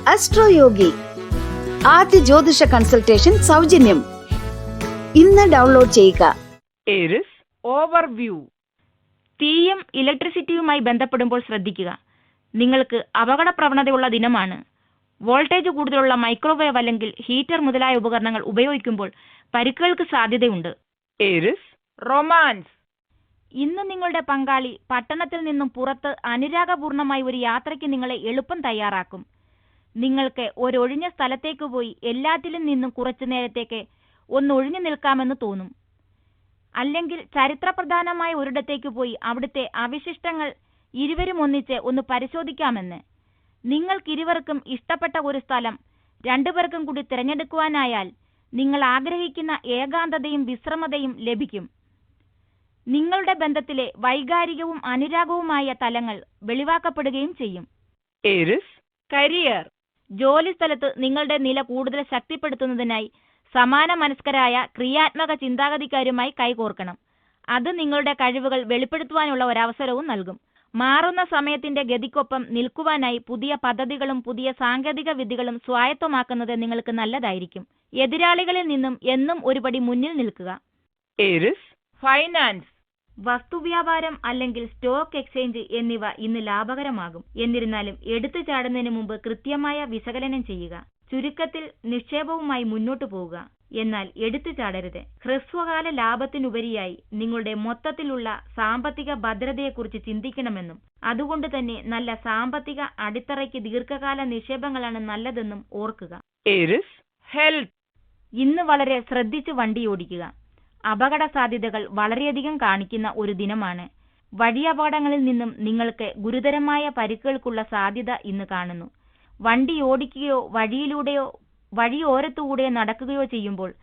അസ്ട്രോയോഗി ആദ്യ ജ്യോതിഷ കൺസൾട്ടേഷൻ സൗജന്യം. ഇന്ന് ഡൗൺലോഡ് ചെയ്യുക. Aries overview. തീയും ഇലക്ട്രിസിറ്റിയുമായി ബന്ധപ്പെടുമ്പോൾ ശ്രദ്ധിക്കുക. നിങ്ങൾക്ക് അപകട പ്രവണതയുള്ള ദിനമാണ്. വോൾട്ടേജ് കൂടുതലുള്ള മൈക്രോവേവ് അല്ലെങ്കിൽ ഹീറ്റർ മുതലായ ഉപകരണങ്ങൾ ഉപയോഗിക്കുമ്പോൾ പരിക്കുകൾക്ക് സാധ്യതയുണ്ട്. Aries romance. ഇന്ന് നിങ്ങളുടെ പങ്കാളി പട്ടണത്തിൽ നിന്നും പുറത്ത് അനുരാഗപൂർണമായ ഒരു യാത്രയ്ക്ക് നിങ്ങളെ എളുപ്പം തയ്യാറാക്കും. നിങ്ങൾക്ക് ഒരൊഴിഞ്ഞ സ്ഥലത്തേക്ക് പോയി എല്ലാറ്റിലും നിന്നും കുറച്ചു നേരത്തേക്ക് ഒന്ന് ഒഴിഞ്ഞു നിൽക്കാമെന്ന് തോന്നും. അല്ലെങ്കിൽ ചരിത്രപ്രധാനമായ ഒരിടത്തേക്ക് പോയി അവിടുത്തെ അവശിഷ്ടങ്ങൾ ഇരുവരും ഒന്നിച്ച് ഒന്ന് പരിശോധിക്കാമെന്ന്. നിങ്ങൾക്കിരുവർക്കും ഇഷ്ടപ്പെട്ട ഒരു സ്ഥലം രണ്ടുപേർക്കും കൂടി തിരഞ്ഞെടുക്കുവാനായാൽ നിങ്ങൾ ആഗ്രഹിക്കുന്ന ഏകാന്തതയും വിശ്രമതയും ലഭിക്കും. നിങ്ങളുടെ ബന്ധത്തിലെ വൈകാരികവും അനുരാഗവുമായ തലങ്ങൾ വെളിവാക്കപ്പെടുകയും ചെയ്യും. Aries career. ജോലിസ്ഥലത്ത് നിങ്ങളുടെ നില കൂടുതൽ ശക്തിപ്പെടുത്തുന്നതിനായി സമാന മനസ്കരായ ക്രിയാത്മക ചിന്താഗതിക്കാരുമായി കൈകോർക്കണം. അത് നിങ്ങളുടെ കഴിവുകൾ വെളിപ്പെടുത്തുവാനുള്ള ഒരവസരവും നൽകും. മാറുന്ന സമയത്തിന്റെ ഗതിക്കൊപ്പം നിൽക്കുവാനായി പുതിയ പദ്ധതികളും പുതിയ സാങ്കേതിക വിദ്യകളും സ്വായത്തമാക്കുന്നത് നിങ്ങൾക്ക് നല്ലതായിരിക്കും. എതിരാളികളിൽ നിന്നും എന്നും ഒരുപടി മുന്നിൽ നിൽക്കുക. Aries finance. വസ്തുവ്യാപാരം അല്ലെങ്കിൽ സ്റ്റോക്ക് എക്സ്ചേഞ്ച് എന്നിവ ഇന്ന് ലാഭകരമാകും. എന്നിരുന്നാലും എടുത്തു ചാടുന്നതിന് മുമ്പ് കൃത്യമായ വിശകലനം ചെയ്യുക. ചുരുക്കത്തിൽ നിക്ഷേപവുമായി മുന്നോട്ടു പോവുക, എന്നാൽ എടുത്തു ചാടരുത്. ഹ്രസ്വകാല ലാഭത്തിനുപരിയായി നിങ്ങളുടെ മൊത്തത്തിലുള്ള സാമ്പത്തിക ഭദ്രതയെക്കുറിച്ച് ചിന്തിക്കണമെന്നും അതുകൊണ്ട് തന്നെ നല്ല സാമ്പത്തിക അടിത്തറയ്ക്ക് ദീർഘകാല നിക്ഷേപങ്ങളാണ് നല്ലതെന്നും ഓർക്കുക. Aries health. ഇന്ന് വളരെ ശ്രദ്ധിച്ച് വണ്ടിയോടിക്കുക. അപകട സാധ്യതകൾ വളരെയധികം കാണിക്കുന്ന ഒരു ദിനമാണ്. വഴിയപകടങ്ങളിൽ നിന്നും നിങ്ങൾക്ക് ഗുരുതരമായ പരിക്കുകൾക്കുള്ള സാധ്യത ഇന്ന് കാണുന്നു. വണ്ടി ഓടിക്കുകയോ വഴിയിലൂടെയോ വഴിയോരത്തുകൂടെയോ നടക്കുകയോ ചെയ്യുമ്പോൾ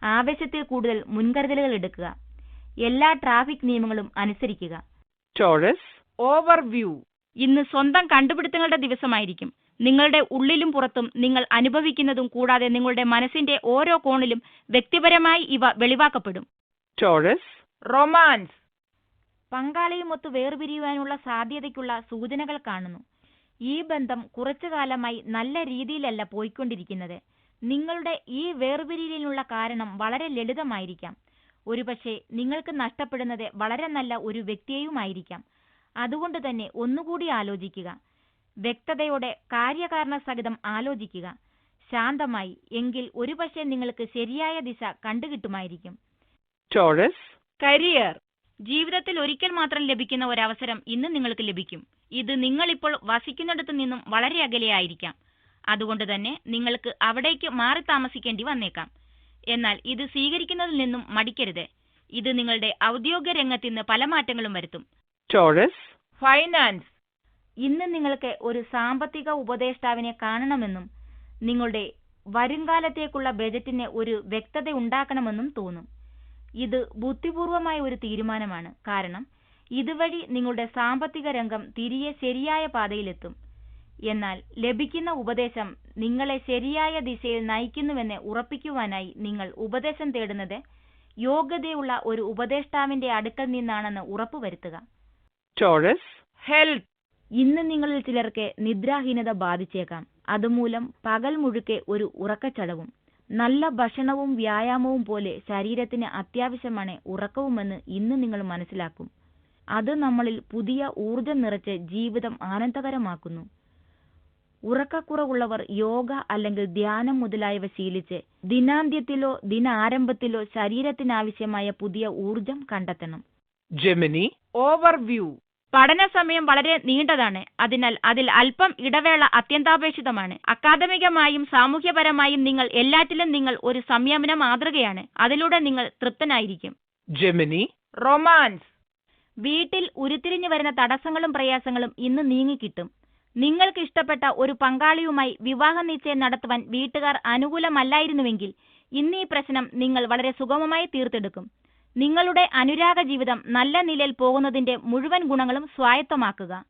ആവശ്യത്തിൽ കൂടുതൽ മുൻകരുതലുകൾ എടുക്കുക. എല്ലാ ട്രാഫിക് നിയമങ്ങളും അനുസരിക്കുക. Taurus overview. ഇന്ന് സ്വന്തം കണ്ടുപിടുത്തങ്ങളുടെ ദിവസമായിരിക്കും. നിങ്ങളുടെ ഉള്ളിലും പുറത്തും നിങ്ങൾ അനുഭവിക്കുന്നതും കൂടാതെ നിങ്ങളുടെ മനസ്സിന്റെ ഓരോ കോണിലും വ്യക്തിപരമായി ഇവ വെളിവാക്കപ്പെടും. Taurus romance. പങ്കാളിയുമൊത്ത് വേർപിരിയുവാനുള്ള സാധ്യതയ്ക്കുള്ള സൂചനകൾ കാണുന്നു. ഈ ബന്ധം കുറച്ചു കാലമായി നല്ല രീതിയിലല്ല പോയിക്കൊണ്ടിരിക്കുന്നത്. നിങ്ങളുടെ ഈ വേർപിരിയലിനുള്ള കാരണം വളരെ ലളിതമായിരിക്കാം. ഒരുപക്ഷെ നിങ്ങൾക്ക് നഷ്ടപ്പെടുന്നത് വളരെ നല്ല ഒരു വ്യക്തിയെയുമായിരിക്കാം. അതുകൊണ്ട് തന്നെ ഒന്നുകൂടി ആലോചിക്കുക. വ്യക്തതയോടെ കാര്യകാരണ സഹിതം ആലോചിക്കുക. ശാന്തമായി. എങ്കിൽ ഒരുപക്ഷെ നിങ്ങൾക്ക് ശരിയായ ദിശ കണ്ടുകിട്ടുമായിരിക്കും. Taurus career. ജീവിതത്തിൽ ഒരിക്കൽ മാത്രം ലഭിക്കുന്ന ഒരവസരം ഇന്ന് നിങ്ങൾക്ക് ലഭിക്കും. ഇത് നിങ്ങളിപ്പോൾ വസിക്കുന്നിടത്തു നിന്നും വളരെ അകലെയായിരിക്കാം. അതുകൊണ്ട് തന്നെ നിങ്ങൾക്ക് അവിടേക്ക് മാറി താമസിക്കേണ്ടി വന്നേക്കാം. എന്നാൽ ഇത് സ്വീകരിക്കുന്നതിൽ നിന്നും മടിക്കരുത്. ഇത് നിങ്ങളുടെ ഔദ്യോഗിക രംഗത്ത് പല മാറ്റങ്ങളും വരുത്തും. Taurus finance. ഇന്ന് നിങ്ങൾക്ക് ഒരു സാമ്പത്തിക ഉപദേഷ്ടാവിനെ കാണണമെന്നും നിങ്ങളുടെ വരുംകാലത്തേക്കുള്ള ബജറ്റിന് ഒരു വ്യക്തത ഉണ്ടാക്കണമെന്നും തോന്നും. ഇത് ബുദ്ധിപൂർവമായ ഒരു തീരുമാനമാണ്. കാരണം ഇതുവഴി നിങ്ങളുടെ സാമ്പത്തിക രംഗം തിരികെ ശരിയായ പാതയിലെത്തും. എന്നാൽ ലഭിക്കുന്ന ഉപദേശം നിങ്ങളെ ശരിയായ ദിശയിൽ നയിക്കുന്നുവെന്ന് ഉറപ്പിക്കുവാനായി നിങ്ങൾ ഉപദേശം തേടുന്നത് യോഗ്യതയുള്ള ഒരു ഉപദേഷ്ടാവിന്റെ അടുക്കൽ നിന്നാണെന്ന് ഉറപ്പുവരുത്തുക. Taurus health. ഇന്ന് നിങ്ങളിൽ ചിലർക്ക് നിദ്രാഹീനത ബാധിച്ചേക്കാം. അതുമൂലം പകൽ മുഴുക്കെ ഒരു ഉറക്കച്ചടവും. നല്ല ഭക്ഷണവും വ്യായാമവും പോലെ ശരീരത്തിന് അത്യാവശ്യമാണ് ഉറക്കവുമെന്ന് ഇന്ന് നിങ്ങൾ മനസ്സിലാക്കും. അത് നമ്മളിൽ പുതിയ ഊർജം നിറച്ച് ജീവിതം ആനന്ദകരമാക്കുന്നു. ഉറക്കക്കുറവുള്ളവർ യോഗ അല്ലെങ്കിൽ ധ്യാനം മുതലായവ ശീലിച്ച് ദിനാന്ത്യത്തിലോ ദിനാരംഭത്തിലോ ശരീരത്തിനാവശ്യമായ പുതിയ ഊർജം കണ്ടെത്തണം. Gemini overview. പഠന സമയം വളരെ നീണ്ടതാണ്. അതിനാൽ അതിൽ അല്പം ഇടവേള അത്യന്താപേക്ഷിതമാണ്. അക്കാദമികമായും സാമൂഹ്യപരമായും നിങ്ങൾ എല്ലാറ്റിലും നിങ്ങൾ ഒരു സംയമന മാതൃകയാണ്. അതിലൂടെ നിങ്ങൾ തൃപ്തനായിരിക്കും. Gemini romance. വീട്ടിൽ ഉരുത്തിരിഞ്ഞു വരുന്ന തടസ്സങ്ങളും പ്രയാസങ്ങളും ഇന്ന് നീങ്ങിക്കിട്ടും. നിങ്ങൾക്ക് ഇഷ്ടപ്പെട്ട ഒരു പങ്കാളിയുമായി വിവാഹ നിശ്ചയം നടത്തുവാൻ വീട്ടുകാർ അനുകൂലമല്ലായിരുന്നുവെങ്കിൽ ഇന്ന് ഈ പ്രശ്നം നിങ്ങൾ വളരെ സുഗമമായി തീർത്തെടുക്കും. നിങ്ങളുടെ അനുരാഗ ജീവിതം നല്ല നിലയിൽ പോകുന്നതിന്റെ മുഴുവൻ ഗുണങ്ങളും സ്വായത്തമാക്കുക.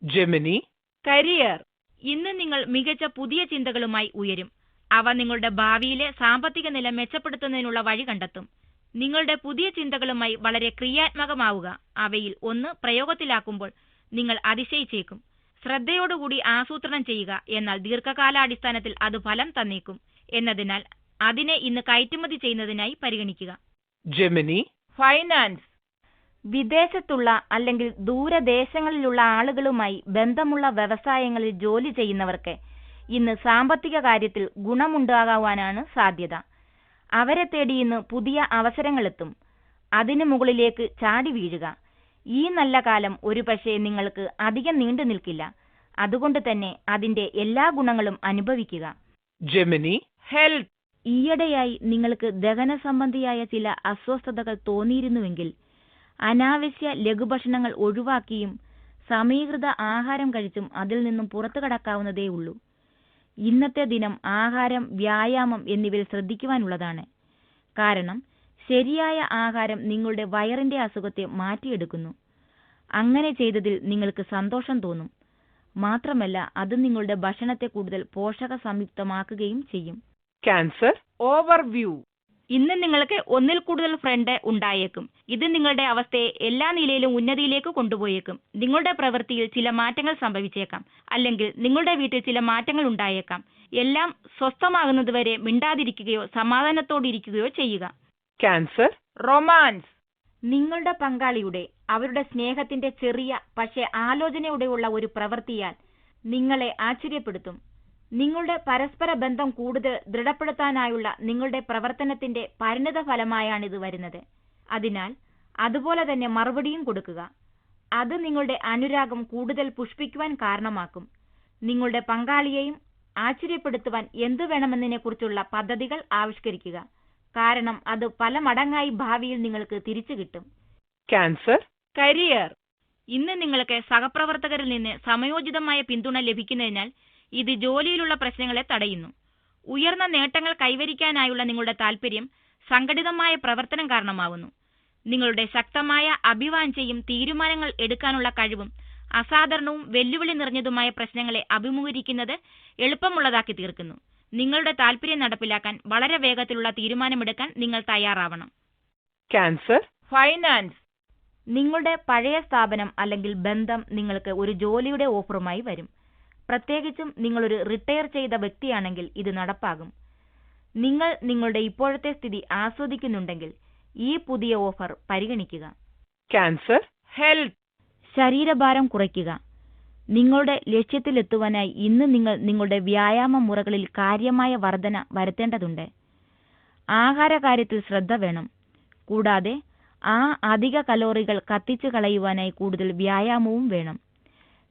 Gemini career. ഇന്ന് നിങ്ങൾ മികച്ച പുതിയ ചിന്തകളുമായി ഉയരും. അവ നിങ്ങളുടെ ഭാവിയിലെ സാമ്പത്തിക നില മെച്ചപ്പെടുത്തുന്നതിനുള്ള വഴി കണ്ടെത്തും. നിങ്ങളുടെ പുതിയ ചിന്തകളുമായി വളരെ ക്രിയാത്മകമാവുക. അവയിൽ ഒന്ന് പ്രയോഗത്തിലാക്കുമ്പോൾ നിങ്ങൾ അതിശയിച്ചേക്കും. ശ്രദ്ധയോടുകൂടി ആസൂത്രണം ചെയ്യുക. എന്നാൽ ദീർഘകാലാടിസ്ഥാനത്തിൽ അത് ഫലം തന്നേക്കും എന്നതിനാൽ അതിനെ ഇന്ന് കയറ്റുമതി ചെയ്യുന്നതിനായി പരിഗണിക്കുക. ജെമിനി. ഫൈനാൻസ്. വിദേശത്തുള്ള അല്ലെങ്കിൽ ദൂരദേശങ്ങളിലുള്ള ആളുകളുമായി ബന്ധമുള്ള വ്യവസായങ്ങളിൽ ജോലി ചെയ്യുന്നവർക്ക് ഇന്ന് സാമ്പത്തിക കാര്യത്തിൽ ഗുണമുണ്ടാകാവാനാണ് സാധ്യത. അവരെ തേടി ഇന്ന് പുതിയ അവസരങ്ങളെത്തും. അതിനു മുകളിലേക്ക് ചാടി വീഴുക. ഈ നല്ല കാലം ഒരുപക്ഷെ നിങ്ങൾക്ക് അധികം നീണ്ടു നിൽക്കില്ല. അതുകൊണ്ട് തന്നെ അതിന്റെ എല്ലാ ഗുണങ്ങളും അനുഭവിക്കുക. ജെമിനി. ഹെൽത്ത്. ഈയിടെയായി നിങ്ങൾക്ക് ദഹന സംബന്ധിയായ ചില അസ്വസ്ഥതകൾ തോന്നിയിരുന്നുവെങ്കിൽ അനാവശ്യ ലഘുഭക്ഷണങ്ങൾ ഒഴിവാക്കിയും സമീകൃത ആഹാരം കഴിച്ചും അതിൽ നിന്നും പുറത്തു കടക്കാവുന്നതേ ഉള്ളൂ. ഇന്നത്തെ ദിനം ആഹാരം, വ്യായാമം എന്നിവയിൽ ശ്രദ്ധിക്കുവാനുള്ളതാണ്. കാരണം ശരിയായ ആഹാരം നിങ്ങളുടെ വയറിന്റെ അസുഖത്തെ മാറ്റിയെടുക്കുന്നു. അങ്ങനെ ചെയ്തതിൽ നിങ്ങൾക്ക് സന്തോഷം തോന്നും. മാത്രമല്ല അത് നിങ്ങളുടെ ഭക്ഷണത്തെ കൂടുതൽ പോഷക സംയുക്തമാക്കുകയും ചെയ്യും. ക്യാൻസർ. ഓവർവ്യൂ. ഇന്ന് നിങ്ങൾക്ക് ഒന്നിൽ കൂടുതൽ ഫ്രണ്ട് ഉണ്ടായേക്കും. ഇത് നിങ്ങളുടെ അവസ്ഥയെ എല്ലാ നിലയിലും ഉന്നതിയിലേക്ക് കൊണ്ടുപോയേക്കും. നിങ്ങളുടെ പ്രവൃത്തിയിൽ ചില മാറ്റങ്ങൾ സംഭവിച്ചേക്കാം. അല്ലെങ്കിൽ നിങ്ങളുടെ വീട്ടിൽ ചില മാറ്റങ്ങൾ ഉണ്ടായേക്കാം. എല്ലാം സ്വസ്ഥമാകുന്നതുവരെ മിണ്ടാതിരിക്കുകയോ സമാധാനത്തോടിരിക്കുകയോ ചെയ്യുക. ക്യാൻസർ. റൊമാൻസ്. നിങ്ങളുടെ പങ്കാളിയുടെ അവരുടെ സ്നേഹത്തിന്റെ ചെറിയ പക്ഷേ ആലോചനയോടെയുള്ള ഒരു പ്രവൃത്തിയാൽ നിങ്ങളെ ആശ്ചര്യപ്പെടുത്തും. നിങ്ങളുടെ പരസ്പര ബന്ധം കൂടുതൽ ദൃഢപ്പെടുത്താനായുള്ള നിങ്ങളുടെ പ്രവർത്തനത്തിന്റെ പരിണിത ഫലമായാണിത് വരുന്നത്. അതിനാൽ അതുപോലെ തന്നെ മറുപടിയും കൊടുക്കുക. അത് നിങ്ങളുടെ അനുരാഗം കൂടുതൽ പുഷ്പിക്കുവാൻ കാരണമാക്കും. നിങ്ങളുടെ പങ്കാളിയെയും ആശ്ചര്യപ്പെടുത്തുവാൻ എന്തു വേണമെന്നതിനെക്കുറിച്ചുള്ള പദ്ധതികൾ ആവിഷ്കരിക്കുക. കാരണം അത് പല മടങ്ങായി ഭാവിയിൽ നിങ്ങൾക്ക് തിരിച്ചു കിട്ടും. ക്യാൻസർ. കരിയർ. ഇന്ന് നിങ്ങൾക്ക് സഹപ്രവർത്തകരിൽ നിന്ന് സമയോചിതമായ പിന്തുണ ലഭിക്കുന്നതിനാൽ ഇത് ജോലിയിലുള്ള പ്രശ്നങ്ങളെ തടയുന്നു. ഉയർന്ന നേട്ടങ്ങൾ കൈവരിക്കാനായുള്ള നിങ്ങളുടെ താൽപര്യം സംഘടിതമായ പ്രവർത്തനം കാരണമാവുന്നു. നിങ്ങളുടെ ശക്തമായ അഭിവാഞ്ചയും തീരുമാനങ്ങൾ എടുക്കാനുള്ള കഴിവും അസാധാരണവും വെല്ലുവിളി നിറഞ്ഞതുമായ പ്രശ്നങ്ങളെ അഭിമുഖീകരിക്കുന്നത് എളുപ്പമുള്ളതാക്കി തീർക്കുന്നു. നിങ്ങളുടെ താൽപര്യം നടപ്പിലാക്കാൻ വളരെ വേഗത്തിലുള്ള തീരുമാനമെടുക്കാൻ നിങ്ങൾ തയ്യാറാവണം. ക്യാൻസർ. ഫൈനാൻസ്. നിങ്ങളുടെ പഴയ സ്ഥാപനം അല്ലെങ്കിൽ ബന്ധം നിങ്ങൾക്ക് ഒരു ജോലിയുടെ ഓഫറുമായി വരും. പ്രത്യേകിച്ചും നിങ്ങളൊരു റിട്ടയർ ചെയ്ത വ്യക്തിയാണെങ്കിൽ ഇത് നടപ്പാകും. നിങ്ങൾ നിങ്ങളുടെ ഇപ്പോഴത്തെ സ്ഥിതി ആസ്വദിക്കുന്നുണ്ടെങ്കിൽ ഈ പുതിയ ഓഫർ പരിഗണിക്കുക. ക്യാൻസർ. ഹെൽത്ത്. ശരീരഭാരം കുറയ്ക്കുക. നിങ്ങളുടെ ലക്ഷ്യത്തിലെത്തുവാനായി ഇന്ന് നിങ്ങൾ നിങ്ങളുടെ വ്യായാമ മുറകളിൽ കാര്യമായ വർധന വരുത്തേണ്ടതുണ്ട്. ആഹാര കാര്യത്തിൽ ശ്രദ്ധ വേണം. കൂടാതെ ആ അധിക കലോറികൾ കത്തിച്ചു കളയുവാനായി കൂടുതൽ വ്യായാമവും വേണം.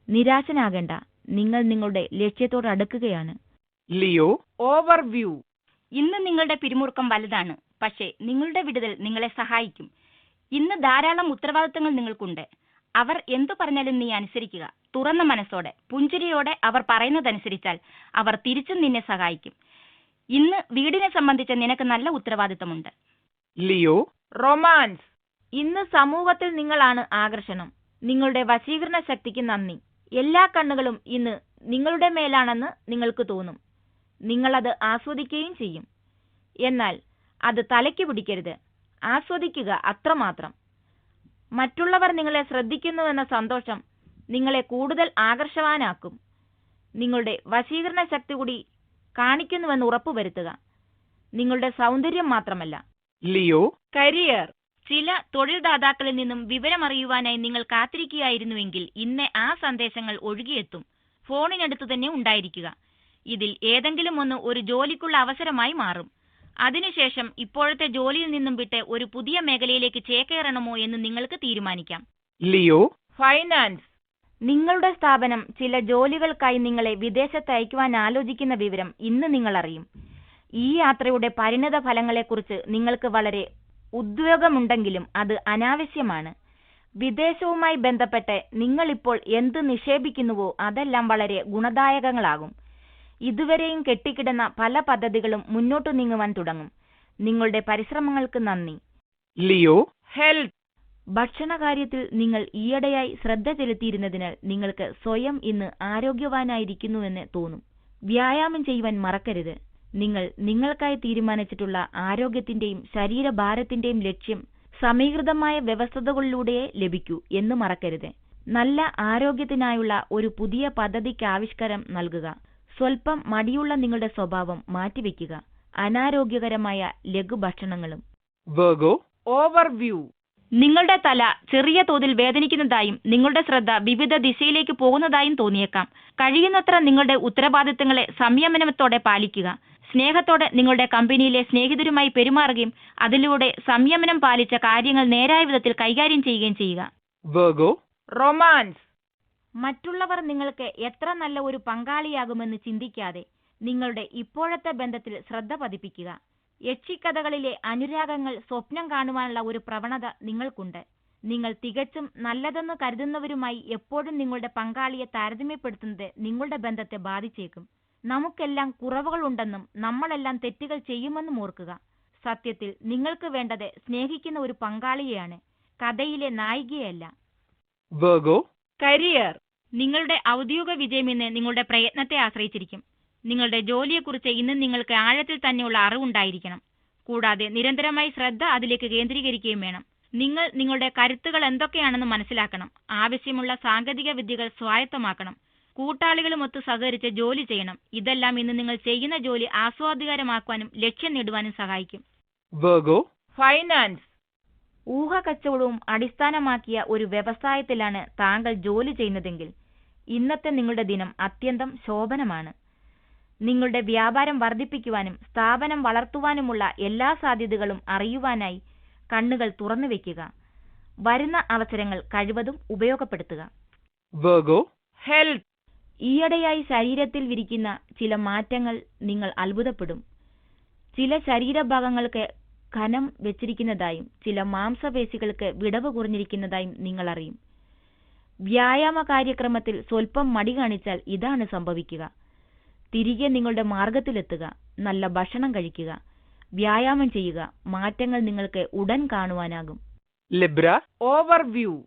നിരാശനാകേണ്ട, നിങ്ങൾ നിങ്ങളുടെ ലക്ഷ്യത്തോട് അടുക്കുകയാണ്. ലിയോ. ഓവർവ്യൂ. ഇന്ന് നിങ്ങളുടെ പിരിമുറുക്കം വലുതാണ്, പക്ഷേ നിങ്ങളുടെ വിടുതൽ നിങ്ങളെ സഹായിക്കും. ഇന്ന് ധാരാളം ഉത്തരവാദിത്തങ്ങൾ നിങ്ങൾക്കുണ്ട്. അവർ എന്തു പറഞ്ഞാലും നീ അനുസരിക്കുക. തുറന്ന മനസ്സോടെ, പുഞ്ചിരിയോടെ അവർ പറയുന്നതനുസരിച്ചാൽ അവർ തിരിച്ചും നിന്നെ സഹായിക്കും. ഇന്ന് വീടിനെ സംബന്ധിച്ച് നിനക്ക് നല്ല ഉത്തരവാദിത്തമുണ്ട്. ലിയോ. റൊമാൻസ്. ഇന്ന് സമൂഹത്തിൽ നിങ്ങളാണ് ആകർഷണം. നിങ്ങളുടെ വശീകരണ ശക്തിക്ക് നന്ദി. എല്ലാ കണ്ണുകളും ഇന്ന് നിങ്ങളുടെ മേലാണെന്ന് നിങ്ങൾക്ക് തോന്നും. നിങ്ങളത് ആസ്വദിക്കുകയും ചെയ്യും. എന്നാൽ അത് തലയ്ക്ക് പിടിക്കരുത്. ആസ്വദിക്കുക, അത്രമാത്രം. മറ്റുള്ളവർ നിങ്ങളെ ശ്രദ്ധിക്കുന്നുവെന്ന സന്തോഷം നിങ്ങളെ കൂടുതൽ ആകർഷവാനാക്കും. നിങ്ങളുടെ വശീകരണ ശക്തി കൂടി കാണിക്കുന്നുവെന്ന് ഉറപ്പുവരുത്തുക. നിങ്ങളുടെ സൗന്ദര്യം മാത്രമല്ല. ലിയോ. കരിയർ. ചില തൊഴിൽദാതാക്കളിൽ നിന്നും വിവരമറിയുവാനായി നിങ്ങൾ കാത്തിരിക്കുകയായിരുന്നുവെങ്കിൽ ഇന്ന് ആ സന്ദേശങ്ങൾ ഒഴുകിയെത്തും. ഫോണിനടുത്ത് തന്നെ ഉണ്ടായിരിക്കുക. ഇതിൽ ഏതെങ്കിലും ഒന്ന് ഒരു ജോലിക്കുള്ള അവസരമായി മാറും. അതിനുശേഷം ഇപ്പോഴത്തെ ജോലിയിൽ നിന്നും വിട്ട് ഒരു പുതിയ മേഖലയിലേക്ക് ചേക്കേറണമോ എന്ന് നിങ്ങൾക്ക് തീരുമാനിക്കാം. ലിയോ. ഫൈനാൻസ്. നിങ്ങളുടെ സ്ഥാപനം ചില ജോലികൾക്കായി നിങ്ങളെ വിദേശത്ത് അയക്കുവാൻ ആലോചിക്കുന്ന വിവരം ഇന്ന് നിങ്ങൾ അറിയും. ഈ യാത്രയുടെ പരിണിത ഫലങ്ങളെക്കുറിച്ച് നിങ്ങൾക്ക് വളരെ ഉദ്വേഗമുണ്ടെങ്കിലും അത് അനാവശ്യമാണ്. വിദേശവുമായി ബന്ധപ്പെട്ട് നിങ്ങളിപ്പോൾ എന്ത് നിക്ഷേപിക്കുന്നുവോ അതെല്ലാം വളരെ ഗുണദായകങ്ങളാകും. ഇതുവരെയും കെട്ടിക്കിടന്ന പല പദ്ധതികളും മുന്നോട്ടു നീങ്ങുവാൻ തുടങ്ങും. നിങ്ങളുടെ പരിശ്രമങ്ങൾക്ക് നന്ദി. ലിയോ. ഹെൽത്ത്. ഭക്ഷണകാര്യത്തിൽ നിങ്ങൾ ഈയിടെയായി ശ്രദ്ധ ചെലുത്തിയിരുന്നതിനാൽ നിങ്ങൾക്ക് സ്വയം ഇന്ന് ആരോഗ്യവാനായിരിക്കുന്നുവെന്ന് തോന്നും. വ്യായാമം ചെയ്യുവാൻ മറക്കരുത്. നിങ്ങൾ നിങ്ങൾക്കായി തീരുമാനിച്ചിട്ടുള്ള ആരോഗ്യത്തിന്റെയും ശരീരഭാരത്തിന്റെയും ലക്ഷ്യം സമീകൃതമായ വ്യവസ്ഥകളിലൂടെ ലഭിക്കൂ എന്ന് മറക്കരുത്. നല്ല ആരോഗ്യത്തിനായുള്ള ഒരു പുതിയ പദ്ധതിക്ക് ആവിഷ്കാരം നൽകുക. സ്വൽപ്പം മടിയുള്ള നിങ്ങളുടെ സ്വഭാവം മാറ്റിവെക്കുക. അനാരോഗ്യകരമായ ലഘുഭക്ഷണങ്ങളും. Virgo. ഓവർവ്യൂ. നിങ്ങളുടെ തല ചെറിയ തോതിൽ വേദനിക്കുന്നതായും നിങ്ങളുടെ ശ്രദ്ധ വിവിധ ദിശയിലേക്ക് പോകുന്നതായും തോന്നിയേക്കാം. കഴിയുന്നത്ര നിങ്ങളുടെ ഉത്തരവാദിത്തങ്ങളെ സംയമനത്തോടെ പാലിക്കുക. സ്നേഹത്തോടെ നിങ്ങളുടെ കമ്പനിയിലെ സ്നേഹിതരുമായി പെരുമാറുകയും അതിലൂടെ സംയമനം പാലിച്ച കാര്യങ്ങൾ നേരായ വിധത്തിൽ കൈകാര്യം ചെയ്യുകയും ചെയ്യുക. Virgo. റൊമാൻസ്. മറ്റുള്ളവർ നിങ്ങൾക്ക് എത്ര നല്ല ഒരു പങ്കാളിയാകുമെന്ന് ചിന്തിക്കാതെ നിങ്ങളുടെ ഇപ്പോഴത്തെ ബന്ധത്തിൽ ശ്രദ്ധ പതിപ്പിക്കുക. യക്ഷിക്കഥകളിലെ അനുരാഗങ്ങൾ സ്വപ്നം കാണുവാനുള്ള ഒരു പ്രവണത നിങ്ങൾക്കുണ്ട്. നിങ്ങൾ തികച്ചും നല്ലതെന്ന് കരുതുന്നവരുമായി എപ്പോഴും നിങ്ങളുടെ പങ്കാളിയെ താരതമ്യപ്പെടുത്തുന്നത് നിങ്ങളുടെ ബന്ധത്തെ ബാധിച്ചേക്കും. നമുക്കെല്ലാം കുറവുകളുണ്ടെന്നും നമ്മളെല്ലാം തെറ്റുകൾ ചെയ്യുമെന്നും ഓർക്കുക. സത്യത്തിൽ നിങ്ങൾക്ക് വേണ്ടത് സ്നേഹിക്കുന്ന ഒരു പങ്കാളിയെയാണ്, കഥയിലെ നായികയല്ല. Virgo. കരിയർ. നിങ്ങളുടെ ഔദ്യോഗിക വിജയം ഇന്ന് നിങ്ങളുടെ പ്രയത്നത്തെ ആശ്രയിച്ചിരിക്കും. നിങ്ങളുടെ ജോലിയെക്കുറിച്ച് ഇന്ന് നിങ്ങൾക്ക് ആഴത്തിൽ തന്നെയുള്ള അറിവുണ്ടായിരിക്കണം. കൂടാതെ നിരന്തരമായി ശ്രദ്ധ അതിലേക്ക് കേന്ദ്രീകരിക്കുകയും വേണം. നിങ്ങൾ നിങ്ങളുടെ കരുത്തുകൾ എന്തൊക്കെയാണെന്ന് മനസ്സിലാക്കണം. ആവശ്യമുള്ള സാങ്കേതിക വിദ്യകൾ സ്വായത്തമാക്കണം. കൂട്ടാളികളുമൊത്ത് സഹകരിച്ച് ജോലി ചെയ്യണം. ഇതെല്ലാം ഇന്ന് നിങ്ങൾ ചെയ്യുന്ന ജോലി ആസ്വാദികരമാക്കുവാനും ലക്ഷ്യം നേടുവാനും സഹായിക്കും. Virgo. ഫൈനാൻസ്. ഊഹക്കച്ചവടവും അടിസ്ഥാനമാക്കിയ ഒരു വ്യവസായത്തിലാണ് താങ്കൾ ജോലി ചെയ്യുന്നതെങ്കിൽ ഇന്നത്തെ നിങ്ങളുടെ ദിനം അത്യന്തം ശോഭനമാണ്. നിങ്ങളുടെ വ്യാപാരം വർദ്ധിപ്പിക്കുവാനും സ്ഥാപനം വളർത്തുവാനുമുള്ള എല്ലാ സാധ്യതകളും അറിയുവാനായി കണ്ണുകൾ തുറന്നു വയ്ക്കുക. വരുന്ന അവസരങ്ങൾ കഴിവതും ഉപയോഗപ്പെടുത്തുക. Virgo. ഹെൽത്ത്. ഈയിടെയായി ശരീരത്തിൽ വിരിക്കുന്ന ചില മാറ്റങ്ങൾ നിങ്ങൾ അത്ഭുതപ്പെടും. ചില ശരീരഭാഗങ്ങൾക്ക് ഖനം വെച്ചിരിക്കുന്നതായും ചില മാംസപേശികൾക്ക് വിടവ് കുറഞ്ഞിരിക്കുന്നതായും നിങ്ങൾ അറിയും. വ്യായാമ കാര്യക്രമത്തിൽ സ്വൽപ്പം മടി കാണിച്ചാൽ ഇതാണ് സംഭവിക്കുക. തിരികെ നിങ്ങളുടെ മാർഗത്തിലെത്തുക. നല്ല ഭക്ഷണം കഴിക്കുക. വ്യായാമം ചെയ്യുക. മാറ്റങ്ങൾ നിങ്ങൾക്ക് ഉടൻ കാണുവാനാകും. Libra. ഓവർവ്യൂ.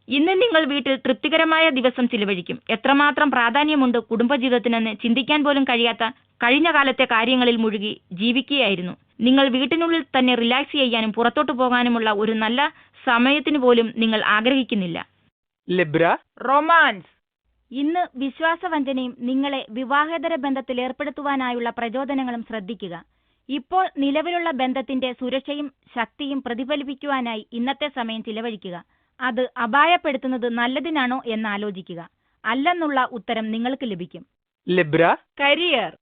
ഇന്ന് നിങ്ങൾ വീട്ടിൽ തൃപ്തികരമായ ദിവസം ചിലവഴിക്കും. എത്രമാത്രം പ്രാധാന്യമുണ്ട് കുടുംബജീവിതത്തിനെന്ന് ചിന്തിക്കാൻ പോലും കഴിയാത്ത കഴിഞ്ഞ കാലത്തെ കാര്യങ്ങളിൽ മുഴുകി ജീവിക്കുകയായിരുന്നു. നിങ്ങൾ വീട്ടിനുള്ളിൽ തന്നെ റിലാക്സ് ചെയ്യാനും പുറത്തോട്ട് പോകാനുമുള്ള ഒരു നല്ല സമയത്തിന് പോലും നിങ്ങൾ ആഗ്രഹിക്കുന്നില്ല. Libra. റൊമാൻസ്. ഇന്ന് വിശ്വാസവഞ്ചനയും നിങ്ങളെ വിവാഹേതര ബന്ധത്തിൽ ഏർപ്പെടുത്തുവാനായുള്ള പ്രചോദനങ്ങളും ശ്രദ്ധിക്കുക. ഇപ്പോൾ നിലവിലുള്ള ബന്ധത്തിന്റെ സുരക്ഷയും ശക്തിയും പ്രതിഫലിപ്പിക്കുവാനായി ഇന്നത്തെ സമയം ചിലവഴിക്കുക. അത് അപായപ്പെടുത്തുന്നത് നല്ലതിനാണോ എന്ന് ആലോചിക്കുക. അല്ലെന്നുള്ള ഉത്തരം നിങ്ങൾക്ക് ലഭിക്കും. Libra. കരിയർ.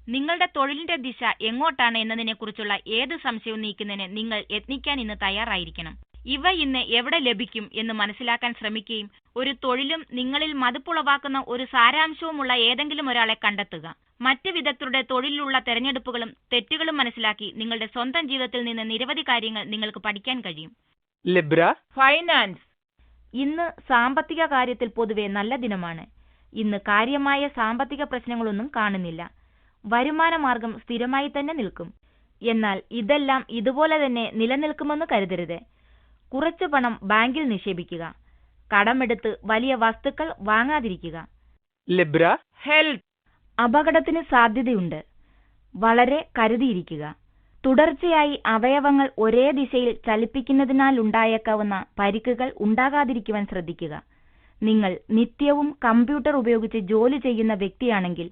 നിങ്ങളുടെ തൊഴിലിന്റെ ദിശ എങ്ങോട്ടാണ് എന്നതിനെക്കുറിച്ചുള്ള ഏത് സംശയവും നീക്കുന്നതിന് നിങ്ങൾ യത്നിക്കാൻ ഇന്ന് തയ്യാറായിരിക്കണം. ഇവ ഇന്ന് എവിടെ ലഭിക്കും എന്ന് മനസ്സിലാക്കാൻ ശ്രമിക്കുകയും ഒരു തൊഴിലും നിങ്ങളിൽ മതിപ്പുളവാക്കുന്ന ഒരു സാരാംശവുമുള്ള ഏതെങ്കിലും ഒരാളെ കണ്ടെത്തുക. മറ്റ് വിദഗ്ധരുടെ തൊഴിലിലുള്ള തെരഞ്ഞെടുപ്പുകളും തെറ്റുകളും മനസ്സിലാക്കി നിങ്ങളുടെ സ്വന്തം ജീവിതത്തിൽ നിന്ന് നിരവധി കാര്യങ്ങൾ നിങ്ങൾക്ക് പഠിക്കാൻ കഴിയും. Libra. ഫൈനാൻസ്. ഇന്ന് സാമ്പത്തിക കാര്യത്തിൽ പൊതുവെ നല്ല ദിനമാണ്. ഇന്ന് കാര്യമായ സാമ്പത്തിക പ്രശ്നങ്ങളൊന്നും കാണുന്നില്ല. വരുമാന മാർഗം സ്ഥിരമായി തന്നെ നിൽക്കും. എന്നാൽ ഇതെല്ലാം ഇതുപോലെ തന്നെ നിലനിൽക്കുമെന്ന് കരുതരുത്. കുറച്ചു പണം ബാങ്കിൽ നിക്ഷേപിക്കുക. കടമെടുത്ത് വലിയ വസ്തുക്കൾ വാങ്ങാതിരിക്കുക. Libra. ഹെൽത്ത്. അപകടത്തിന് സാധ്യതയുണ്ട്. വളരെ കരുതിയിരിക്കുക. തുടർച്ചയായി അവയവങ്ങൾ ഒരേ ദിശയിൽ ചലിപ്പിക്കുന്നതിനാലുണ്ടായേക്കാവുന്ന പരിക്കുകൾ ഉണ്ടാകാതിരിക്കുവാൻ ശ്രദ്ധിക്കുക. നിങ്ങൾ നിത്യവും കമ്പ്യൂട്ടർ ഉപയോഗിച്ച് ജോലി ചെയ്യുന്ന വ്യക്തിയാണെങ്കിൽ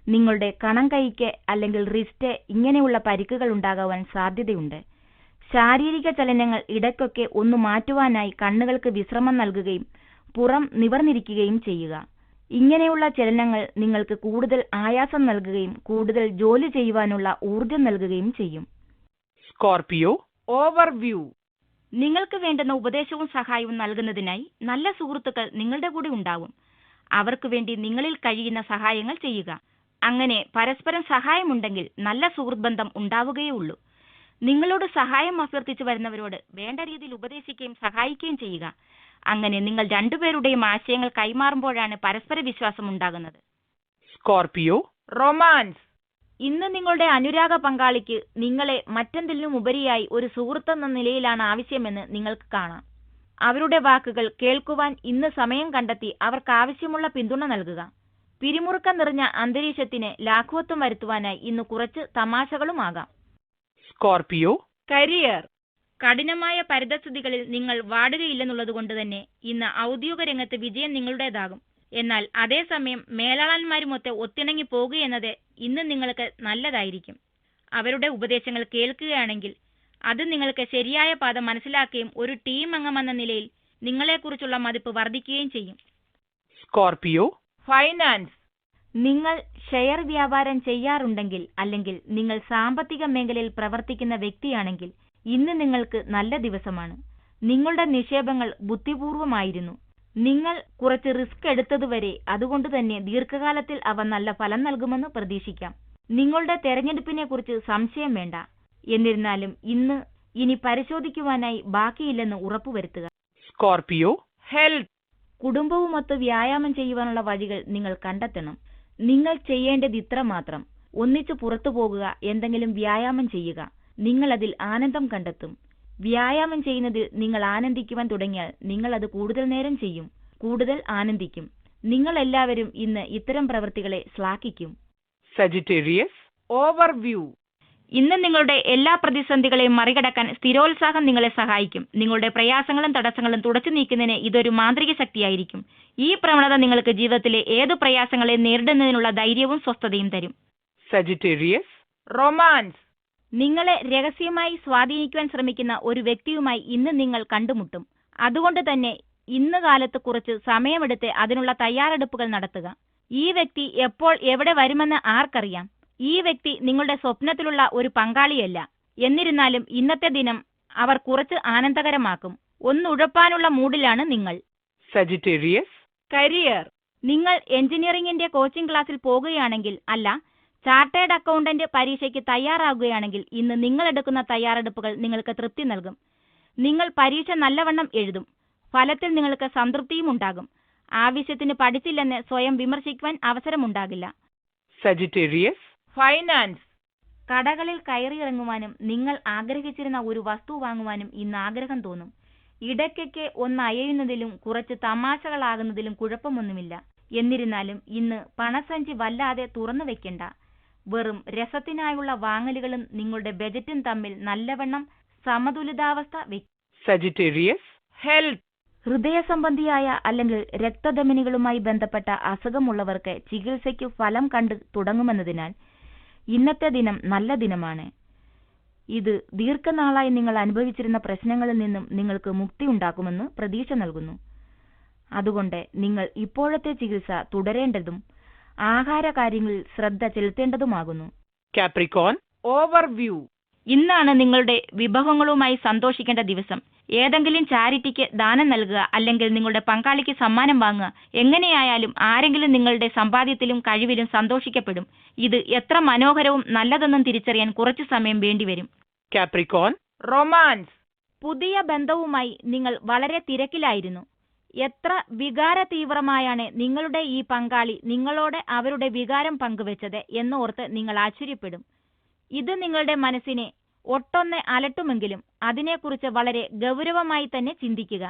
നിങ്ങളുടെ കണംകൈക്ക് അല്ലെങ്കിൽ റിസ്റ്റ് ഇങ്ങനെയുള്ള പരിക്കുകൾ ഉണ്ടാകാൻ സാധ്യതയുണ്ട്. ശാരീരിക ചലനങ്ങൾ ഇടയ്ക്കൊക്കെ ഒന്ന് മാറ്റുവാനായി കണ്ണുകൾക്ക് വിശ്രമം നൽകുകയും പുറം നിവർന്നിരിക്കുകയും ചെയ്യുക. ഇങ്ങനെയുള്ള ചലനങ്ങൾ നിങ്ങൾക്ക് കൂടുതൽ ആയാസം നൽകുകയും കൂടുതൽ ജോലി ചെയ്യുവാനുള്ള ഊർജം നൽകുകയും ചെയ്യും. Scorpio. ഓവർവ്യൂ. നിങ്ങൾക്ക് വേണ്ടുന്ന ഉപദേശവും സഹായവും നൽകുന്നതിനായി നല്ല സുഹൃത്തുക്കൾ നിങ്ങളുടെ കൂടെ ഉണ്ടാവും. അവർക്ക് വേണ്ടി നിങ്ങളിൽ കഴിയുന്ന സഹായങ്ങൾ ചെയ്യുക. അങ്ങനെ പരസ്പരം സഹായമുണ്ടെങ്കിൽ നല്ല സുഹൃത്ത് ബന്ധം ഉണ്ടാവുകയുള്ളൂ. നിങ്ങളോട് സഹായം അഭ്യർത്ഥിച്ചു വരുന്നവരോട് വേണ്ട രീതിയിൽ ഉപദേശിക്കുകയും സഹായിക്കുകയും ചെയ്യുക. അങ്ങനെ നിങ്ങൾ രണ്ടുപേരുടെയും ആശയങ്ങൾ കൈമാറുമ്പോഴാണ് പരസ്പര വിശ്വാസം ഉണ്ടാകുന്നത്. Scorpio. റൊമാൻസ്. ഇന്ന് നിങ്ങളുടെ അനുരാഗ പങ്കാളിക്ക് നിങ്ങളെ മറ്റെന്തെങ്കിലും ഉപരിയായി ഒരു സുഹൃത്തെന്ന നിലയിലാണ് ആവശ്യമെന്ന് നിങ്ങൾക്ക് കാണാം. അവരുടെ വാക്കുകൾ കേൾക്കുവാൻ ഇന്ന് സമയം കണ്ടെത്തി അവർക്ക് ആവശ്യമുള്ള പിന്തുണ നൽകുക. പിരിമുറുക്കം നിറഞ്ഞ അന്തരീക്ഷത്തിന് ലാഘവത്വം വരുത്തുവാനായി ഇന്ന് കുറച്ച് തമാശകളുമാകാം. Scorpio. കരിയർ. കഠിനമായ പരിതസ്ഥിതികളിൽ നിങ്ങൾ വാടുകയില്ലെന്നുള്ളത് കൊണ്ട് തന്നെ ഇന്ന് ഔദ്യോഗിക രംഗത്ത് വിജയം നിങ്ങളുടേതാകും. എന്നാൽ അതേസമയം മേലാളന്മാരുമൊത്ത് ഒത്തിണങ്ങി പോകുകയെന്നത് ഇന്ന് നിങ്ങൾക്ക് നല്ലതായിരിക്കും. അവരുടെ ഉപദേശങ്ങൾ കേൾക്കുകയാണെങ്കിൽ അത് നിങ്ങൾക്ക് ശരിയായ പാത മനസ്സിലാക്കുകയും ഒരു ടീം അംഗമെന്ന നിലയിൽ നിങ്ങളെക്കുറിച്ചുള്ള മതിപ്പ് വർദ്ധിക്കുകയും ചെയ്യും. Scorpio, finance. നിങ്ങൾ ഷെയർ വ്യാപാരം ചെയ്യാറുണ്ടെങ്കിൽ അല്ലെങ്കിൽ നിങ്ങൾ സാമ്പത്തിക മേഖലയിൽ പ്രവർത്തിക്കുന്ന വ്യക്തിയാണെങ്കിൽ ഇന്ന് നിങ്ങൾക്ക് നല്ല ദിവസമാണ്. നിങ്ങളുടെ നിക്ഷേപങ്ങൾ ബുദ്ധിപൂർവമായിരുന്നു. നിങ്ങൾ കുറച്ച് റിസ്ക് എടുത്തതുവരെ, അതുകൊണ്ട് തന്നെ ദീർഘകാലത്തിൽ അവ നല്ല ഫലം നൽകുമെന്ന് പ്രതീക്ഷിക്കാം. നിങ്ങളുടെ തെരഞ്ഞെടുപ്പിനെ കുറിച്ച് സംശയം വേണ്ട. എന്നിരുന്നാലും ഇനി പരിശോധിക്കുവാനായി ബാക്കിയില്ലെന്ന് ഉറപ്പുവരുത്തുക. Scorpio, health. കുടുംബവുമൊത്ത് വ്യായാമം ചെയ്യുവാനുള്ള വഴികൾ നിങ്ങൾ കണ്ടെത്തണം. നിങ്ങൾ ചെയ്യേണ്ടത് ഇത്ര മാത്രം: ഒന്നിച്ചു പുറത്തു പോകുക, എന്തെങ്കിലും വ്യായാമം ചെയ്യുക. നിങ്ങൾ അതിൽ ആനന്ദം കണ്ടെത്തും. വ്യായാമം ചെയ്യുന്നതിൽ നിങ്ങൾ ആനന്ദിക്കുവാൻ തുടങ്ങിയാൽ നിങ്ങൾ അത് കൂടുതൽ നേരം ചെയ്യും, കൂടുതൽ ആനന്ദിക്കും. നിങ്ങൾ എല്ലാവരും ഇന്ന് ഇത്തരം പ്രവൃത്തികളെ ശ്ലാഘിക്കും. Sagittarius, overview. ഇന്ന് നിങ്ങളുടെ എല്ലാ പ്രതിസന്ധികളെയും മറികടക്കാൻ സ്ഥിരോത്സാഹം നിങ്ങളെ സഹായിക്കും. നിങ്ങളുടെ പ്രയാസങ്ങളും തടസ്സങ്ങളും തുടച്ചു നീക്കുന്നതിന് ഇതൊരു മാന്ത്രിക ശക്തിയായിരിക്കും. ഈ പ്രവണത നിങ്ങൾക്ക് ജീവിതത്തിലെ ഏതു പ്രയാസങ്ങളെ നേരിടുന്നതിനുള്ള ധൈര്യവും സ്വസ്ഥതയും തരും. Sagittarius, romance. നിങ്ങളെ രഹസ്യമായി സ്വാധീനിക്കുവാൻ ശ്രമിക്കുന്ന ഒരു വ്യക്തിയുമായി ഇന്ന് നിങ്ങൾ കണ്ടുമുട്ടും. അതുകൊണ്ട് തന്നെ ഇന്ന് കാലത്ത് കുറച്ച് സമയമെടുത്ത് അതിനുള്ള തയ്യാറെടുപ്പുകൾ നടത്തുക. ഈ വ്യക്തി എപ്പോൾ എവിടെ വരുമെന്ന് ആർക്കറിയാം. ഈ വ്യക്തി നിങ്ങളുടെ സ്വപ്നത്തിലുള്ള ഒരു പങ്കാളിയല്ല. എന്നിരുന്നാലും ഇന്നത്തെ ദിനം അവർ കുറച്ച് ആനന്ദകരമാക്കും. ഒന്നുഴപ്പാനുള്ള മൂഡിലാണ് നിങ്ങൾ. Sagittarius, career. നിങ്ങൾ എഞ്ചിനീയറിംഗിന്റെ കോച്ചിംഗ് ക്ലാസ്സിൽ പോകുകയാണെങ്കിൽ, അല്ല, ചാർട്ടേഡ് അക്കൗണ്ടന്റ് പരീക്ഷയ്ക്ക് തയ്യാറാകുകയാണെങ്കിൽ ഇന്ന് നിങ്ങൾ എടുക്കുന്ന തയ്യാറെടുപ്പുകൾ നിങ്ങൾക്ക് തൃപ്തി നൽകും. നിങ്ങൾ പരീക്ഷ നല്ലവണ്ണം എഴുതും. ഫലത്തിൽ നിങ്ങൾക്ക് സംതൃപ്തിയും ഉണ്ടാകും. ആവശ്യത്തിന് പഠിച്ചില്ലെന്ന് സ്വയം വിമർശിക്കുവാൻ അവസരമുണ്ടാകില്ല. Sagittarius, finance. കടകളിൽ കയറിയിറങ്ങുവാനും നിങ്ങൾ ആഗ്രഹിച്ചിരുന്ന ഒരു വസ്തു വാങ്ങുവാനും ഇന്ന് ആഗ്രഹം തോന്നും. ഇടയ്ക്കൊക്കെ ഒന്ന് അയയുന്നതിലും കുറച്ച് തമാശകളാകുന്നതിലും കുഴപ്പമൊന്നുമില്ല. എന്നിരുന്നാലും ഇന്ന് പണസഞ്ചി വല്ലാതെ തുറന്നു വെക്കണ്ട. വെറും രസത്തിനായുള്ള വാങ്ങലുകളും നിങ്ങളുടെ ബജറ്റും തമ്മിൽ നല്ലവണ്ണം സമതുലിതാവസ്ഥ വയ്ക്കും. Sagittarius, health. ഹൃദയ സംബന്ധിയായ അല്ലെങ്കിൽ രക്തധമനികളുമായി ബന്ധപ്പെട്ട അസുഖമുള്ളവർക്ക് ചികിത്സയ്ക്ക് ഫലം കണ്ടു തുടങ്ങുമെന്നതിനാൽ ഇന്നത്തെ ദിനം നല്ല ദിനമാണ്. ഇത് ദീർഘനാളായി നിങ്ങൾ അനുഭവിച്ചിരുന്ന പ്രശ്നങ്ങളിൽ നിന്നും നിങ്ങൾക്ക് മുക്തി ഉണ്ടാക്കുമെന്ന് പ്രതീക്ഷ നൽകുന്നു. അതുകൊണ്ട് നിങ്ങൾ ഇപ്പോഴത്തെ ചികിത്സ തുടരേണ്ടതും ആഹാര കാര്യങ്ങളിൽ ശ്രദ്ധ ചെലുത്തേണ്ടതുമാകുന്നു. Capricorn, overview. ഇന്നാണ് നിങ്ങളുടെ വിഭവങ്ങളുമായി സന്തോഷിക്കേണ്ട ദിവസം. ഏതെങ്കിലും ചാരിറ്റിക്ക് ദാനം നൽകുക, അല്ലെങ്കിൽ നിങ്ങളുടെ പങ്കാളിക്ക് സമ്മാനം വാങ്ങുക. എങ്ങനെയായാലും ആരെങ്കിലും നിങ്ങളുടെ സമ്പാദ്യത്തിലും കഴിവിലും സന്തോഷിക്കപ്പെടും. ഇത് എത്ര മനോഹരവും നല്ലതെന്നും തിരിച്ചറിയാൻ കുറച്ചു സമയം വേണ്ടിവരും. Capricorn, romance. പുതിയ ബന്ധവുമായി നിങ്ങൾ വളരെ തിരക്കിലായിരുന്നു. എത്ര വികാര തീവ്രമായാണ് നിങ്ങളുടെ ഈ പങ്കാളി നിങ്ങളോട് അവരുടെ വികാരം പങ്കുവെച്ചത് എന്നോർത്ത് നിങ്ങൾ ആശ്ചര്യപ്പെടും. ഇത് നിങ്ങളുടെ മനസ്സിനെ ഒട്ടൊന്ന് അലട്ടുമെങ്കിലും അതിനെക്കുറിച്ച് വളരെ ഗൗരവമായി തന്നെ ചിന്തിക്കുക.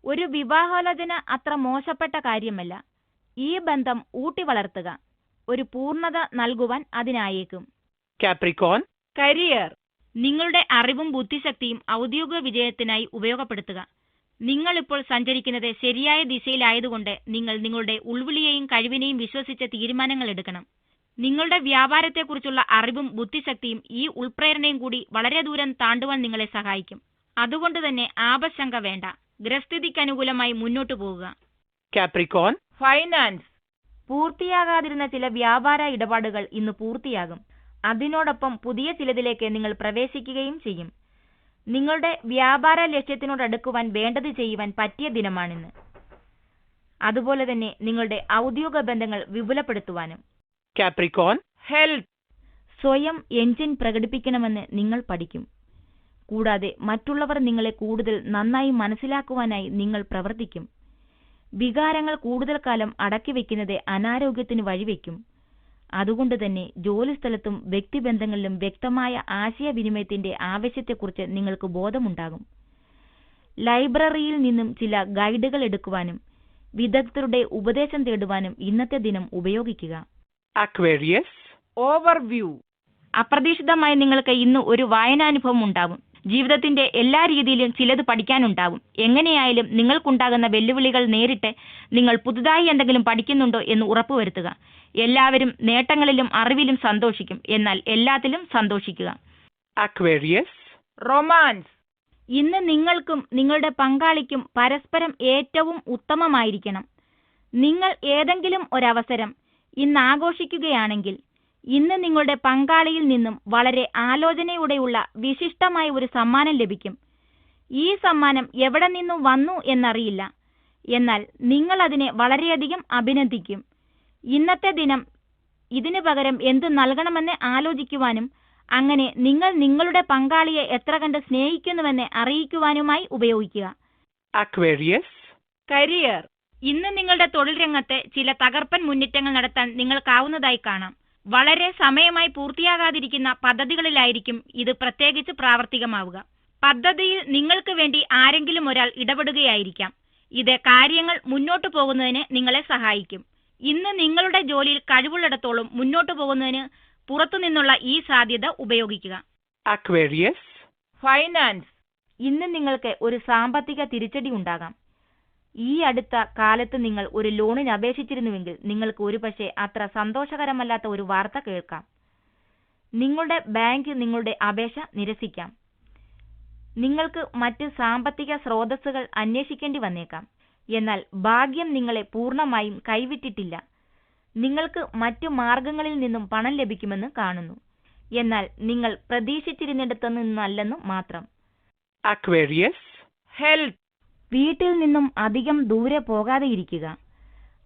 ഒരു വിവാഹാലോചന അത്ര മോശപ്പെട്ട കാര്യമല്ല. ഈ ബന്ധം ഊട്ടി വളർത്തുക. ഒരു പൂർണ്ണത നൽകുവാൻ അതിനായേക്കും. Capricorn, career. നിങ്ങളുടെ അറിവും ബുദ്ധിശക്തിയും ഔദ്യോഗിക വിജയത്തിനായി ഉപയോഗപ്പെടുത്തുക. നിങ്ങളിപ്പോൾ സഞ്ചരിക്കുന്നത് ശരിയായ ദിശയിലായതുകൊണ്ട് നിങ്ങൾ നിങ്ങളുടെ ഉൾവിളിയെയും കഴിവിനെയും വിശ്വസിച്ച തീരുമാനങ്ങൾ എടുക്കണം. നിങ്ങളുടെ വ്യാപാരത്തെക്കുറിച്ചുള്ള അറിവും ബുദ്ധിശക്തിയും ഈ ഉൾപ്രേരണയും കൂടി വളരെ ദൂരം താണ്ടുവാൻ നിങ്ങളെ സഹായിക്കും. അതുകൊണ്ട് തന്നെ ആപശങ്ക വേണ്ട. ഗ്രഹസ്ഥിതിക്ക് അനുകൂലമായി മുന്നോട്ടു പോകുക. Capricorn, finance. പൂർത്തിയാകാതിരുന്ന ചില വ്യാപാര ഇടപാടുകൾ ഇന്ന് പൂർത്തിയാകും. അതിനോടൊപ്പം പുതിയ ചിലതിലേക്ക് നിങ്ങൾ പ്രവേശിക്കുകയും ചെയ്യും. നിങ്ങളുടെ വ്യാപാര ലക്ഷ്യത്തിനോടടുക്കുവാൻ വേണ്ടത് ചെയ്യുവാൻ പറ്റിയ ദിനമാണിന്ന്. അതുപോലെ തന്നെ നിങ്ങളുടെ ഔദ്യോഗിക ബന്ധങ്ങൾ വിപുലപ്പെടുത്തുവാനും. Capricorn, health. സ്വയം എഞ്ചിൻ പ്രകടിപ്പിക്കണമെന്ന് നിങ്ങൾ പഠിക്കും. കൂടാതെ മറ്റുള്ളവർ നിങ്ങളെ കൂടുതൽ നന്നായി മനസ്സിലാക്കുവാനായി നിങ്ങൾ പ്രവർത്തിക്കും. വികാരങ്ങൾ കൂടുതൽ കാലം അടക്കിവെക്കുന്നത് അനാരോഗ്യത്തിന് വഴിവെക്കും. അതുകൊണ്ട് തന്നെ ജോലിസ്ഥലത്തും വ്യക്തിബന്ധങ്ങളിലും വ്യക്തമായ ആശയവിനിമയത്തിന്റെ ആവശ്യത്തെക്കുറിച്ച് നിങ്ങൾക്ക് ബോധമുണ്ടാകും. ലൈബ്രറിയിൽ നിന്നും ചില ഗൈഡുകൾ എടുക്കുവാനും വിദഗ്ധരുടെ ഉപദേശം തേടുവാനും ഇന്നത്തെ ദിനം ഉപയോഗിക്കുക. Aquarius, overview. അപ്രതീക്ഷിതമായി നിങ്ങൾക്ക് ഇന്ന് ഒരു വായനാനുഭവം ഉണ്ടാകും. ജീവിതത്തിന്റെ എല്ലാ രീതിയിലും ചിലത് പഠിക്കാനുണ്ടാവും. എങ്ങനെയായാലും നിങ്ങൾക്കുണ്ടാകുന്ന വെല്ലുവിളികൾ നേരിട്ട് നിങ്ങൾ പുതുതായി എന്തെങ്കിലും പഠിക്കുന്നുണ്ടോ എന്ന് ഉറപ്പുവരുത്തുക. എല്ലാവരും നേട്ടങ്ങളിലും അറിവിലും സന്തോഷിക്കും, എന്നാൽ എല്ലാത്തിലും സന്തോഷിക്കുക. Aquarius, romance. ഇന്ന് നിങ്ങൾക്കും നിങ്ങളുടെ പങ്കാളിക്കും പരസ്പരം ഏറ്റവും ഉത്തമമായിരിക്കണം. നിങ്ങൾ ഏതെങ്കിലും ഒരവസരം ഇന്ന് ആഘോഷിക്കുകയാണെങ്കിൽ ഇന്ന് നിങ്ങളുടെ പങ്കാളിയിൽ നിന്നും വളരെ ആലോചനയോടെയുള്ള വിശിഷ്ടമായ ഒരു സമ്മാനം ലഭിക്കും. ഈ സമ്മാനം എവിടെ നിന്നും വന്നു എന്നറിയില്ല, എന്നാൽ നിങ്ങൾ അതിനെ വളരെയധികം അഭിനന്ദിക്കും. ഇന്നത്തെ ദിനം ഇതിനു പകരം എന്ത് നൽകണമെന്ന് ആലോചിക്കുവാനും അങ്ങനെ നിങ്ങൾ നിങ്ങളുടെ പങ്കാളിയെ എത്ര കണ്ട് സ്നേഹിക്കുന്നുവെന്ന് അറിയിക്കുവാനുമായി ഉപയോഗിക്കുക. Aquarius, career. ഇന്ന് നിങ്ങളുടെ തൊഴിൽ രംഗത്തെ ചില തകർപ്പൻ മുന്നേറ്റങ്ങൾ നടത്താൻ നിങ്ങൾക്കാവുന്നതായി കാണാം. വളരെ സമയമായി പൂർത്തിയാകാതിരിക്കുന്ന പദ്ധതികളിലായിരിക്കും ഇത് പ്രത്യേകിച്ച് പ്രാവർത്തികമാവുക. പദ്ധതിയിൽ നിങ്ങൾക്ക് വേണ്ടി ആരെങ്കിലും ഒരാൾ ഇടപെടുകയായിരിക്കാം. ഇത് കാര്യങ്ങൾ മുന്നോട്ടു പോകുന്നതിന് നിങ്ങളെ സഹായിക്കും. ഇന്ന് നിങ്ങളുടെ ജോലിയിൽ കഴിവുള്ളിടത്തോളം മുന്നോട്ടു പോകുന്നതിന് പുറത്തുനിന്നുള്ള ഈ സാധ്യത ഉപയോഗിക്കുക. Aquarius, finance. ഇന്ന് നിങ്ങൾക്ക് ഒരു സാമ്പത്തിക തിരിച്ചടി ഉണ്ടാകാം. ഈ അടുത്ത കാലത്ത് നിങ്ങൾ ഒരു ലോണിന് അപേക്ഷിച്ചിരുന്നുവെങ്കിൽ നിങ്ങൾക്ക് ഒരുപക്ഷെ അത്ര സന്തോഷകരമല്ലാത്ത ഒരു വാർത്ത കേൾക്കാം. നിങ്ങളുടെ ബാങ്ക് നിങ്ങളുടെ അപേക്ഷ നിരസിക്കാം. നിങ്ങൾക്ക് മറ്റ് സാമ്പത്തിക സ്രോതസ്സുകൾ അന്വേഷിക്കേണ്ടി വന്നേക്കാം. എന്നാൽ ഭാഗ്യം നിങ്ങളെ പൂർണ്ണമായും കൈവിട്ടിട്ടില്ല. നിങ്ങൾക്ക് മറ്റു മാർഗങ്ങളിൽ നിന്നും പണം ലഭിക്കുമെന്ന് കാണുന്നു, എന്നാൽ നിങ്ങൾ പ്രതീക്ഷിച്ചിരുന്നിടത്തു നിന്നല്ലെന്നു മാത്രം. Aquarius, health. വീട്ടിൽ നിന്നും അധികം ദൂരെ പോകാതെ ഇരിക്കുക.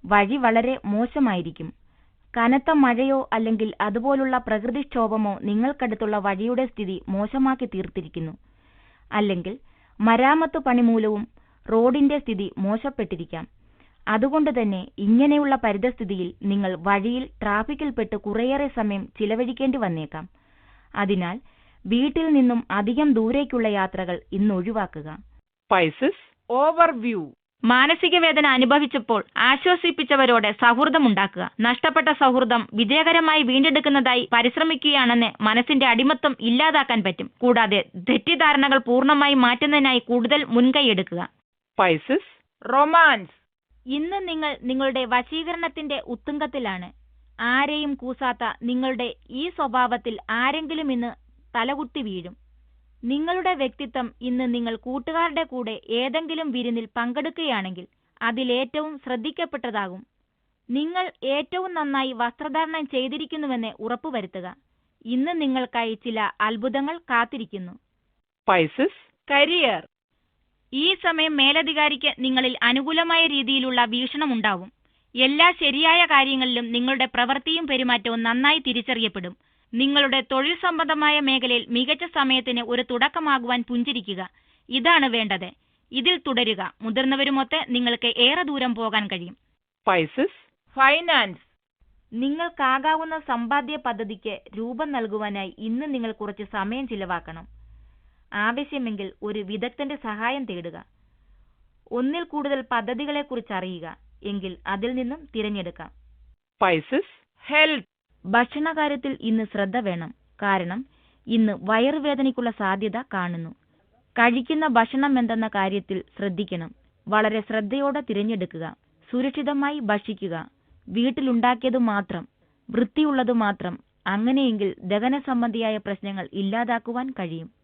വഴി വളരെ മോശമായിരിക്കും. കനത്ത മഴയോ അല്ലെങ്കിൽ അതുപോലുള്ള പ്രകൃതിക്ഷോഭമോ നിങ്ങൾക്കടുത്തുള്ള വഴിയുടെ സ്ഥിതി മോശമാക്കി തീർത്തിരിക്കുന്നു. അല്ലെങ്കിൽ മരാമത്ത് പണി മൂലവും റോഡിന്റെ സ്ഥിതി മോശപ്പെട്ടിരിക്കാം. അതുകൊണ്ട് തന്നെ ഇങ്ങനെയുള്ള പരിതസ്ഥിതിയിൽ നിങ്ങൾ വഴിയിൽ ട്രാഫിക്കിൽപ്പെട്ട് കുറേയേറെ സമയം ചിലവഴിക്കേണ്ടി വന്നേക്കാം. അതിനാൽ വീട്ടിൽ നിന്നും അധികം ദൂരേക്കുള്ള യാത്രകൾ ഇന്ന് ഒഴിവാക്കുക. Pisces, overview. മാനസിക വേദന അനുഭവിച്ചപ്പോൾ ആശ്വസിപ്പിച്ചവരോട് സൗഹൃദമുണ്ടാക്കുക. നഷ്ടപ്പെട്ട സൗഹൃദം വിജയകരമായി വീണ്ടെടുക്കുന്നതായി പരിശ്രമിക്കുകയാണെന്ന് മനസ്സിന്റെ അടിമത്തം ഇല്ലാതാക്കാൻ പറ്റും. കൂടാതെ തെറ്റിദ്ധാരണകൾ പൂർണ്ണമായി മാറ്റുന്നതിനായി കൂടുതൽ മുൻകൈയെടുക്കുക. Pisces, romance. ഇന്ന് നിങ്ങൾ നിങ്ങളുടെ വശീകരണത്തിന്റെ ഉത്തുംഗത്തിലാണ്. ആരെയും കൂസാത്ത നിങ്ങളുടെ ഈ സ്വഭാവത്തിൽ ആരെങ്കിലും ഇന്ന് തലകുത്തി വീഴും. നിങ്ങളുടെ വ്യക്തിത്വം ഇന്ന് നിങ്ങൾ കൂട്ടുകാരുടെ കൂടെ ഏതെങ്കിലും വിരുന്നിൽ പങ്കെടുക്കുകയാണെങ്കിൽ അതിലേറ്റവും ശ്രദ്ധിക്കപ്പെട്ടതാകും. നിങ്ങൾ ഏറ്റവും നന്നായി വസ്ത്രധാരണം ചെയ്തിരിക്കുന്നുവെന്ന് ഉറപ്പുവരുത്തുക. ഇന്ന് നിങ്ങൾക്കായി ചില അത്ഭുതങ്ങൾ കാത്തിരിക്കുന്നു. Pisces, career. ഈ സമയം മേലധികാരിക്ക് നിങ്ങളിൽ അനുകൂലമായ രീതിയിലുള്ള വീക്ഷണമുണ്ടാവും. എല്ലാ ശരിയായ കാര്യങ്ങളിലും നിങ്ങളുടെ പ്രവൃത്തിയും പെരുമാറ്റവും നന്നായി തിരിച്ചറിയപ്പെടും. നിങ്ങളുടെ തൊഴിൽ സംബന്ധമായ മേഖലയിൽ മികച്ച സമയത്തിന് ഒരു തുടക്കമാകുവാൻ പുഞ്ചിരിക്കുക. ഇതാണ് വേണ്ടത്. ഇതിൽ തുടരുക. മുതിർന്നവരുമൊത്ത് നിങ്ങൾക്ക് ഏറെ ദൂരം പോകാൻ കഴിയും. Pisces, finance. നിങ്ങൾക്കാകാവുന്ന സമ്പാദ്യ പദ്ധതിക്ക് രൂപം നൽകുവാനായി ഇന്ന് നിങ്ങൾ കുറച്ച് സമയം ചിലവാക്കണം. ആവശ്യമെങ്കിൽ ഒരു വിദഗ്ധന്റെ സഹായം തേടുക. ഒന്നിൽ കൂടുതൽ പദ്ധതികളെക്കുറിച്ച് അറിയുക എങ്കിൽ അതിൽ നിന്നും തിരഞ്ഞെടുക്കാം. Pisces, health. ഭക്ഷണകാര്യത്തിൽ ഇന്ന് ശ്രദ്ധ വേണം. കാരണം ഇന്ന് വയറുവേദനയ്ക്കുള്ള സാധ്യത കാണുന്നു. കഴിക്കുന്ന ഭക്ഷണം എന്തെന്ന കാര്യത്തിൽ ശ്രദ്ധിക്കണം. വളരെ ശ്രദ്ധയോടെ തിരഞ്ഞെടുക്കുക. സുരക്ഷിതമായി ഭക്ഷിക്കുക. വീട്ടിലുണ്ടാക്കിയത് മാത്രം, വൃത്തിയുള്ളത് മാത്രം. അങ്ങനെയെങ്കിൽ ദഹന സംബന്ധിയായ പ്രശ്നങ്ങൾ ഇല്ലാതാക്കുവാൻ കഴിയും.